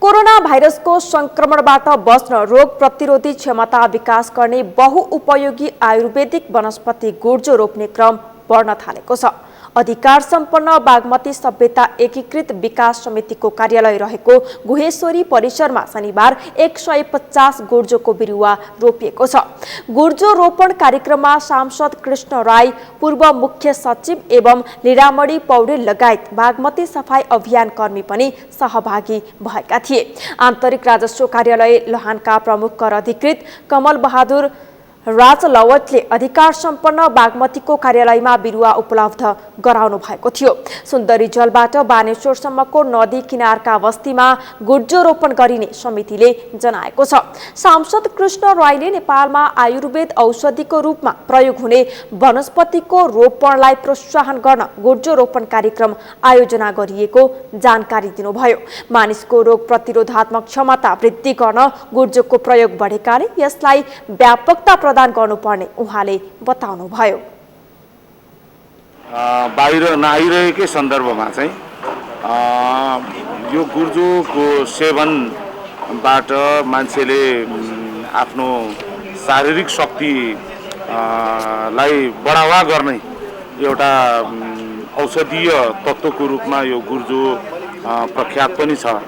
कोरोना भाइरसको संक्रमणबाट बच्न रोग प्रतिरोधी क्षमता विकास गर्ने बहुउपयोगी आयुर्वेदिक वनस्पति गुर्जो रोप्ने क्रम बढ्न थालेको छ। अधिकार सम्पन्न बागमती सभ्यता एकीकृत विकास समितिको कार्यालय रहेको गुहेश्वरी परिसरमा शनिबार 150 गुर्जोको बिरुवा रोपिएको छ। गुर्जो रोपण कार्यक्रममा सांसद कृष्ण राई, पूर्व मुख्य सचिव एवं लीलामणि पौडेल लगायत बागमती सफाई अभियान कर्मी पनि सहभागी भएका थिए। आन्तरिक राजस्व कार्यालय लहानका प्रमुख कर अधिकृत कमल बहादुर राजलवटले अधिकार सम्पन्न बागमतीको कार्यालयमा बिरुवा उपलब्ध गराउनु भएको थियो। सुन्दरी जलबाट बानेश्वरसम्मको नदी किनारका बस्तीमा गुर्जो रोपण गरिने समितिले जनाएको छ। सांसद कृष्ण राईले नेपालमा आयुर्वेद औषधिको रूपमा प्रयोग हुने वनस्पतिको रोपणलाई प्रोत्साहन गर्न गुर्जो रोपण कार्यक्रम आयोजना गरिएको जानकारी दिनुभयो। मानिसको रोग प्रतिरोधात्मक क्षमता वृद्धि गर्न गुर्जोको प्रयोग बढेकाले यसलाई व्यापकता प्रदान गर्नुपर्ने उहाँले बताउनुभयो। बाहिर नआइरहेकै सन्दर्भमा चाहिँ यो गुर्जोको सेवनबाट मान्छेले आफ्नो शारीरिक शक्ति लाई बढावा गर्ने एउटा औषधीय तत्त्वको रूपमा यो गुर्जो प्रख्यात पनि छ।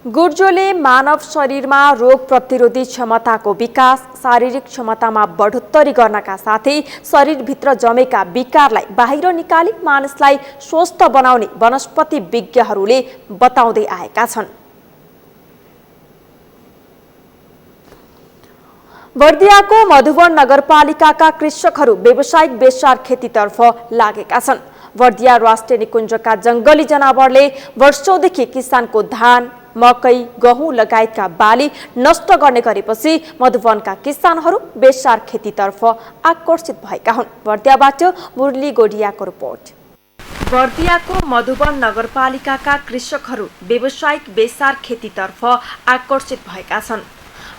गुर्जोले मानव शरीरमा रोग प्रतिरोधी क्षमताको विकास, शारीरिक क्षमतामा बढोत्तरी गर्नका साथै शरीरभित्र जमेका विकारलाई बाहिर निकाली मानिसलाई स्वस्थ बनाउने वनस्पति विज्ञहरूले बताउँदै आएका छन्। बर्दियाको मधुवन नगरपालिकाका कृषकहरू व्यावसायिक बेसार खेतीतर्फ लागेका छन्। बर्दिया राष्ट्रिय निकुञ्जका जंगली जनावरले वर्षौंदेखि किसानको धान, मकै, गहुँ लगायतका बाली नष्ट गर्ने गरेपछि मधुवनका किसानहरू बेसार खेतीतर्फ आकर्षित भएका हुन्। बर्दियाबाट मुरली गोडियाको रिपोर्ट। बर्दियाको मधुवन नगरपालिकाका कृषकहरू व्यावसायिक बेसार खेतीतर्फ आकर्षित भएका छन्।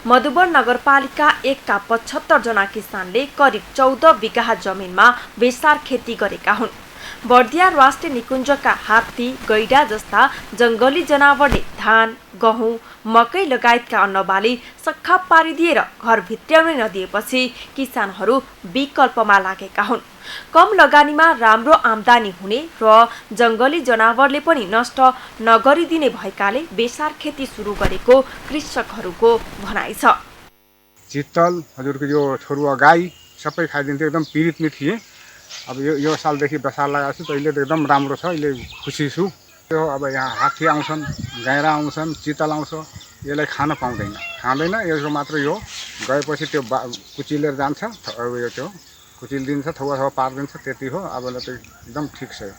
मधुवन नगरपालिका 1 का 75 जना किसानले करिब 14 बिघा जमिनमा बेसार खेती गरेका हुन्। बर्दिया राष्ट्रिय निकुञ्जका हात्ती, गैडा जस्ता जंगली जनावरले धान, गहुँ, मकै लगायतका अन्नबाली सखा पारिदिएर घर भित्र्याउन नदिएपछि किसानहरू विकल्पमा लागेका हुन्। कम लगानीमा राम्रो आम्दानी हुने र जंगली जनावरले पनि नष्ट नगरिदिने भएकाले बेसार खेती सुरु गरेको कृषकहरूको भनाइ छ। चित्तल हजुरको यो छोरुवा गाई सबै खाइदिन्थ्यो, एकदम पीडितमै थिए। अब यो सालदेखि बेसार लगाएको छु, अहिले त एकदम राम्रो छ, अहिले खुसी छु। त्यो अब यहाँ हात्ती आउँछन्, गाइरा आउँछन्, चितल आउँछ, यसलाई खान खाँदैन। यसको मात्र यो गएपछि त्यो कुचिलेर जान्छ, यो त्यो कुचिलिदिन्छ, थोवा पारिदिन्छ, त्यति हो। अब त एकदम ठिक छ।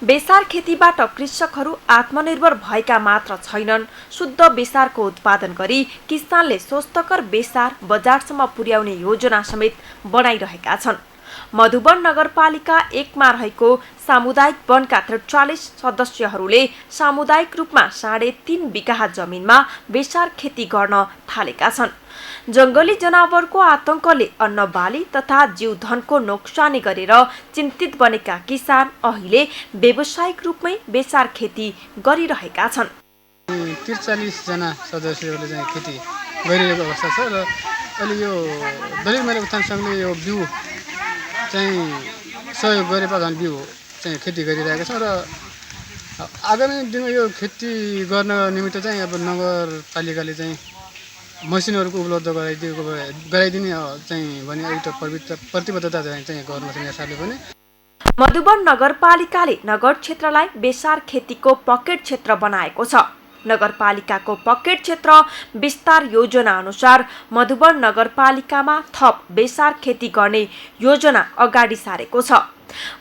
बेसार खेतीबाट कृषकहरू आत्मनिर्भर भएका मात्र छैनन्, शुद्ध बेसारको उत्पादन गरी किसानले स्वस्थकर बेसार बजारसम्म पुर्याउने योजना समेत बनाइरहेका छन्। मधुवन नगरपालिका 1 मा रहेको सामुदायिक वनका 43 सदस्यहरूले सामुदायिक रूपमा 3.5 बिघा जमिनमा बेसार खेती गर्न थालेका छन्। जंगली जनावरको आतंकले अन्नबाली तथा जीवधनको नोक्सानी गरेर चिन्तित बनेका किसान अहिले व्यावसायिक रूपमै बेसार खेती गरिरहेका छन्। 43 जना सदस्यहरूले चाहिँ खेती गरिरहेको अवस्था छ र अहिले यो दलित महिला उत्थान सङ्घले यो बिउ चाहिँ सहयोग गरेर झन् बिउ चाहिँ खेती गरिरहेका छौँ र आगामी दिनमा यो खेती गर्न निमित्त चाहिँ अब नगरपालिकाले चाहिँ मसिनहरूको उपलब्ध गराइदिने चाहिँ भने एउटा प्रतिबद्धता चाहिँ गर्नु छ यहाँले पनि। मधुवन नगरपालिकाले नगर क्षेत्रलाई बेसार खेतीको पकेट क्षेत्र बनाएको छ। नगरपालिकाको पकेट क्षेत्र विस्तार योजना अनुसार मधुवन नगरपालिकामा थप बेसार खेती गर्ने योजना अगाडि सारेको छ।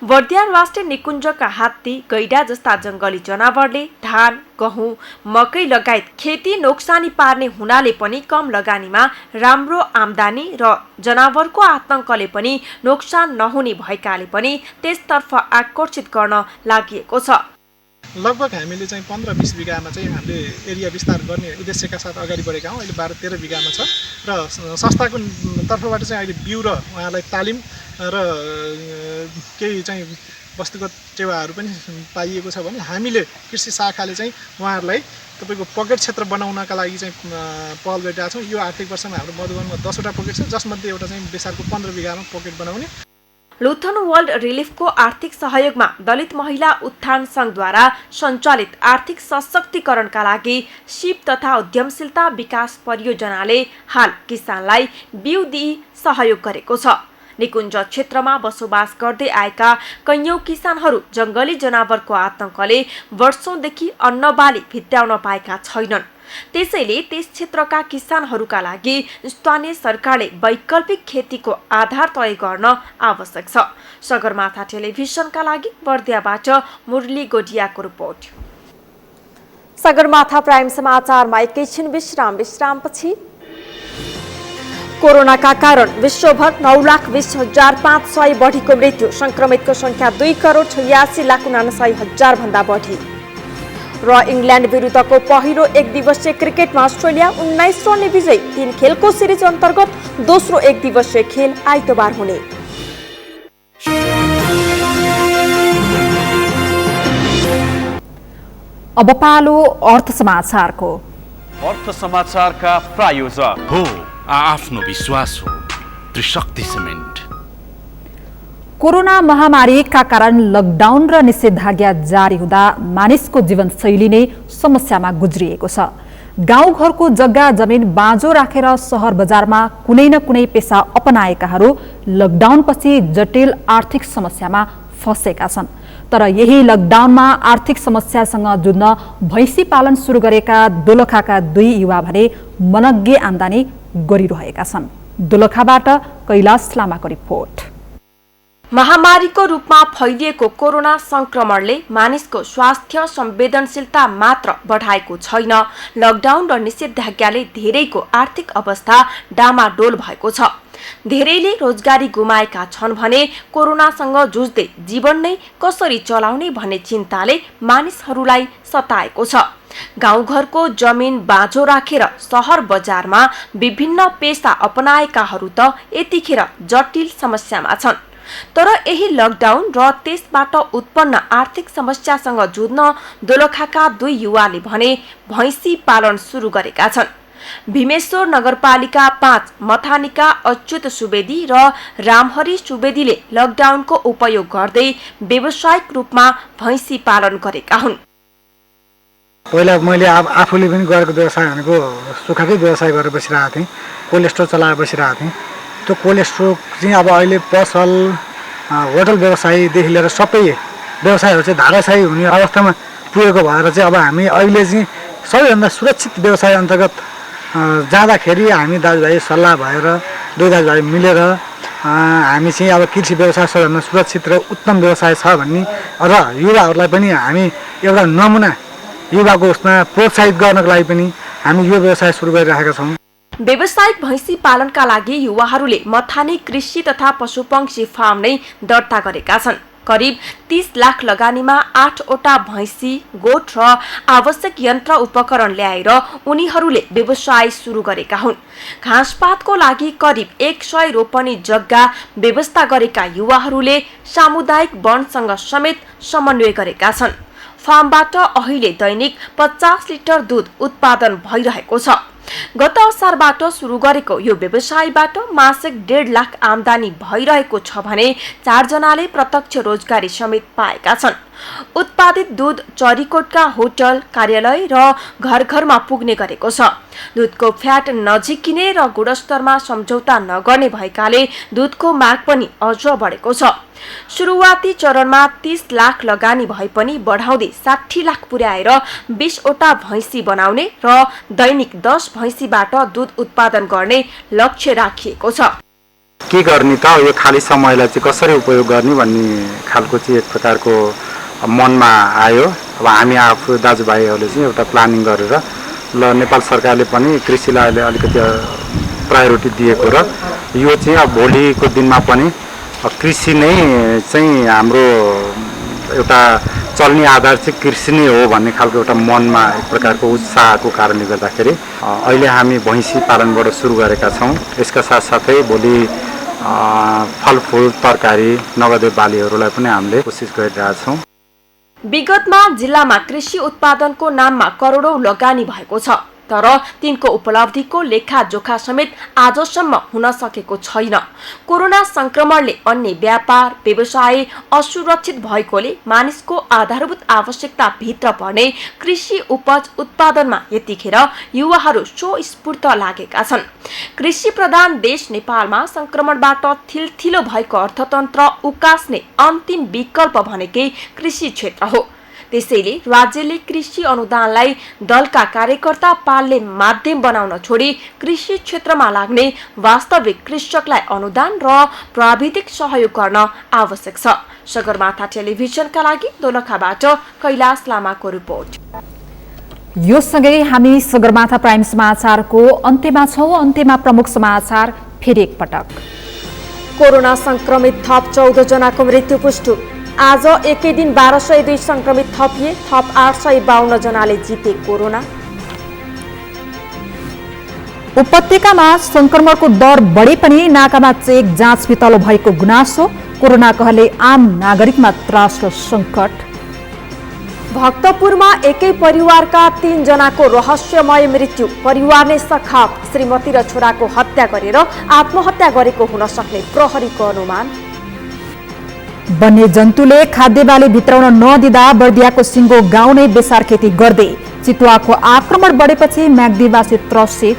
बर्दिया राष्ट्रिय निकुञ्जका हात्ती, गैडा जस्ता जंगली जनावरले धान, गहुँ, मकै लगायत खेती नोक्सानी पार्ने हुनाले पनि कम लगानीमा राम्रो आम्दानी र जनावरको आतंकले पनि नोक्सान नहुने भएकाले पनि त्यसतर्फ आकर्षित गर्न लागि छ। लगभग हामीले चाहिँ 15-20 बिघामा चाहिँ हामीले एरिया विस्तार गर्ने उद्देश्यका साथ अगाडि बढेका हौँ। अहिले 12-13 बिघामा छ र संस्थाको तर्फबाट चाहिँ अहिले बिउ र उहाँलाई तालिम र केही चाहिँ वस्तुगत सेवाहरू पनि पाइएको छ भने हामीले कृषि शाखाले चाहिँ उहाँहरूलाई तपाईँको पकेट क्षेत्र बनाउनका लागि चाहिँ पहल गरिरहेका छौँ। यो आर्थिक वर्षमा हाम्रो मधुवनमा 10वटा पकेट छ, जसमध्ये एउटा चाहिँ बेसारको 15 बिघामा पकेट बनाउने। लुथन वर्ल्ड रिलिफको आर्थिक सहयोगमा दलित महिला उत्थान संघद्वारा सञ्चालित आर्थिक सशक्तिकरणका लागि सिप तथा उद्यमशीलता विकास परियोजनाले हाल किसानलाई बिउ दिई सहयोग गरेको छ। निकुञ्ज क्षेत्रमा बसोबास गर्दै आएका कैयौं किसानहरू जंगली जनावरको आतंकले वर्षौंदेखि अन्नबाली भित्र्याउन पाएका छैनन्। त्यसैले त्यस क्षेत्रका किसानहरूका लागि स्थानीय सरकारले वैकल्पिक खेतीको आधार तय गर्न आवश्यक छ। सगरमाथा टेलिभिजनका लागि बर्दियाबाट मुरली गोडियाको रिपोर्ट। सगरमाथा प्राइम समाचारमा एकैछिन विश्रामपछि कोरोनाका कारण विश्वभर 9,20,500 बढीको मृत्यु, संक्रमितको संख्या 2,86,49,000 भन्दा बढी। र इङ्ल्यान्ड विरुद्धको पहिलो एक दिवसीय क्रिकेटमा अस्ट्रेलिया 19 रनले विजयी। 3 खेलको सिरिज अन्तर्गत दोस्रो एक दिवसीय खेल आइतबार हुने। अब पालो अर्थ समाचारको। अर्थ समाचारका प्रायोजक हो आफ्नो विश्वास हो त्रिशक्ति सिमेन्ट। कोरोना महामारीका कारण लकडाउन र निषेधाज्ञा जारी हुँदा मानिसको जीवनशैली नै समस्यामा गुज्रिएको छ। गाउँघरको जग्गा जमिन बाँझो राखेर सहर बजारमा कुनै न कुनै पेसा अपनाएकाहरू लकडाउनपछि जटिल आर्थिक समस्यामा फँसेका छन्। तर यही लकडाउनमा आर्थिक समस्यासँग जुझ्न भैँसी पालन सुरु गरेका दोलखाका 2 युवा भने मनग्गे आम्दानी गरिरहेका छन्। दोलखाबाट कैलाश लामाको रिपोर्ट। महामारीको रूपमा फैलिएको कोरोना संक्रमणले मानिसको स्वास्थ्य संवेदनशीलता मात्र बढाएको छैन, लकडाउन र निषेधाज्ञाले धेरैको आर्थिक अवस्था डामाडोल भएको छ। धेरैले रोजगारी गुमाएका छन् भने कोरोनासँग जुझ्दै जीवन नै कसरी चलाउने भन्ने चिन्ताले मानिसहरूलाई सताएको छ। गाउँघरको जमिन बाँझो राखेर सहर बजारमा विभिन्न पेसा अपनाएकाहरू त यतिखेर जटिल समस्यामा छन्। तर यही लकडाउन र त्यसबाट उत्पन्न आर्थिक समस्यासँग जुझ्न दोलखाका 2 युवाले भने भैँसी पालन सुरु गरेका छन्। भीमेश्वर नगरपालिका 5 मथानीका अच्युत सुवेदी र रामहरि सुवेदीले लकडाउनको उपयोग गर्दै व्यावसायिक रूपमा भैँसी पालन गरेका हुन्। पहिला मैले आफूले पनि गरेको व्यवसाय भनेको सुक्खाकै व्यवसाय गरेर बसिरहेको थिएँ, कोल्ड स्टोर चलाएर बसिरहेको थिएँ। त्यो कोल्ड स्टोर चाहिँ अब अहिले पसल होटल व्यवसायदेखि लिएर सबै व्यवसायहरू चाहिँ धाराशायी हुने अवस्थामा पुगेको भएर चाहिँ अब हामी अहिले चाहिँ सबैभन्दा सुरक्षित व्यवसाय अन्तर्गत जाँदाखेरि हामी दाजुभाइ सल्लाह भएर 2 दाजुभाइ मिलेर हामी चाहिँ अब कृषि व्यवसाय सबैभन्दा सुरक्षित र उत्तम व्यवसाय छ भन्ने र युवाहरूलाई पनि हामी एउटा नमुना युवाको उसमा प्रोत्साहित गर्नको लागि पनि हामी यो व्यवसाय सुरु गरिरहेका छौँ। व्यावसायिक भैँसी पालनका लागि युवाहरूले मथानी कृषि तथा पशुपक्षी फार्म नै दर्ता गरेका छन्। करिब 30 लाख लगानीमा 8 वटा भैँसी, गोठ र आवश्यक यन्त्र उपकरण ल्याएर उनीहरूले व्यवसाय सुरु गरेका हुन्। घाँसपातको लागि करिब 100 रोपनी जग्गा व्यवस्था गरेका युवाहरूले सामुदायिक वनसँग समेत समन्वय गरेका छन्। फार्मबाट अहिले दैनिक 50 लिटर दूध उत्पादन भइरहेको छ। गत असारबाट सुरु गरेको यो व्यवसायबाट मासिक 1.5 लाख आमदानी भइरहेको छ भने 4 जनाले प्रत्यक्ष रोजगारी समेत पाएका छन्। उत्पादित दूध चरीकोटका होटल, कार्यालय र घर घरमा पुग्ने गरेको छ। दूधको फ्याट नझिकिने र गुणस्तरमा सम्झौता नगर्ने भएकाले दूधको माग पनि अझ बढेको छ। सुरुवाती चरणमा 30 लाख लगानी भए पनि बढाउँदै 60 लाख पुर्याएर 20 वटा भैँसी बनाउने र दैनिक 10 भैँसीबाट दूध उत्पादन गर्ने लक्ष्य राखिएको छ। के गर्ने त, यो खाली समयलाई चाहिँ कसरी उपयोग गर्ने भन्ने खालको चाहिँ एक प्रकारको मनमा आयो। अब हामी आफू दाजुभाइहरूले चाहिँ एउटा प्लानिङ गरेर ल नेपाल सरकारले पनि कृषिलाई अलिकति प्रायोरिटी दिएको र यो चाहिँ अब भोलिको दिनमा पनि कृषि नै चाहिँ हाम्रो एउटा चल्ने आधार चाहिँ कृषि नै हो भन्ने खालको एउटा मनमा एक प्रकारको उत्साहको कारणले गर्दाखेरि अहिले हामी भैँसी पालनबाट सुरु गरेका छौँ। यसका साथसाथै भोलि फलफुल, तरकारी, नगदे बालीहरूलाई पनि हामीले कोसिस गरिरहेछौँ। विगतमा जिल्लामा कृषि उत्पादनको नाममा करोडौं लगानी भएको छ, तर तिनको उपलब्धिको लेखाजोखा समेत आजसम्म हुन सकेको छैन। कोरोना संक्रमणले अन्य व्यापार व्यवसाय असुरक्षित भएकोले मानिसको आधारभूत आवश्यकता भित्र पर्ने कृषि उपज उत्पादनमा यतिखेर युवाहरू स्वस्फूर्त लागेका छन्। कृषि प्रधान देश नेपालमा संक्रमणबाट थिलथिलो भएको अर्थतन्त्र उकास्ने अन्तिम विकल्प भनेकै कृषि क्षेत्र हो। त्यसैले राज्यले कृषि अनुदानलाई दलका कार्यकर्ता पाल्ने माध्यम बनाउन छोडी कृषि क्षेत्रमा लाग्ने वास्तविक कृषकलाई अनुदान र प्राविधिक सहयोग गर्न आवश्यक छ। सगरमाथा टेलिभिजनका लागि दोलखाबाट कैलाश लामाको रिपोर्ट। यो सँगै हामी सगरमाथा प्राइम समाचारको अन्त्यमा छौं। अन्त्यमा प्रमुख समाचार फेरि एकपटक। कोरोना संक्रमित थप 14 जनाको मृत्यु पुष्टि। आज एकै दिन 1202 संक्रमित थपिए, थप 852 जनाले जिते कोरोना। उपत्यकामा संक्रमणको दर बढे पनि नाकामा चेक जाँच फितलो भएको गुनासो। कोरोना कहले आम नागरिकमा त्रास र संकट। भक्तपुरमा एकै परिवारका 3 जनाको रहस्यमय मृत्यु। परिवारले सखाप श्रीमती र छोराको हत्या गरेर आत्महत्या गरेको हुन सक्ने प्रहरीको अनुमान। वन्य जन्तुले खाद्य बाली भित्राउन नदिँदा बर्दियाको सिङ्गो गाउँ नै बेसार खेती गर्दै। चितुवाको आक्रमण बढेपछि म्याग्दीवासी त्रसित।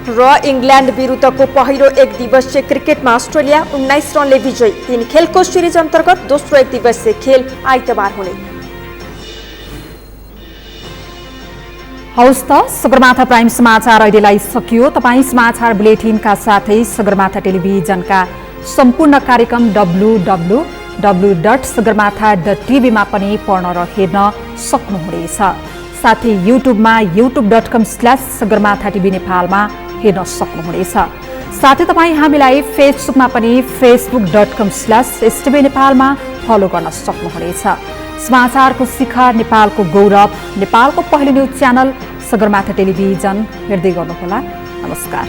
र इङ्ल्यान्ड विरुद्धको पहिलो 1 दिवसीय क्रिकेटमा अस्ट्रेलिया 19 रनले विजयी। 3 खेलको सिरिज अन्तर्गत दोस्रो 1 दिवसीय खेल आइतबार हुने। हौस् त, सगरमाथा प्राइम समाचार अहिलेलाई सकियो। तपाईँ समाचार बुलेटिनका साथै सगरमाथा टेलिभिजनका सम्पूर्ण कार्यक्रम www.sagarmatha.tv मा पनि पढ्न र हेर्न सक्नुहुनेछ। साथै युट्युबमा youtube.com/sagarmatha.tv नेपालमा हेर्न सक्नुहुनेछ। साथै तपाईँ हामीलाई फेसबुकमा पनि facebook.com/stv नेपालमा फलो गर्न सक्नुहुनेछ। समाचारको शिखर, नेपालको गौरव, नेपालको पहिलो न्युज च्यानल सगरमाथा टेलिभिजन हेर्दै गर्नुहोला। नमस्कार।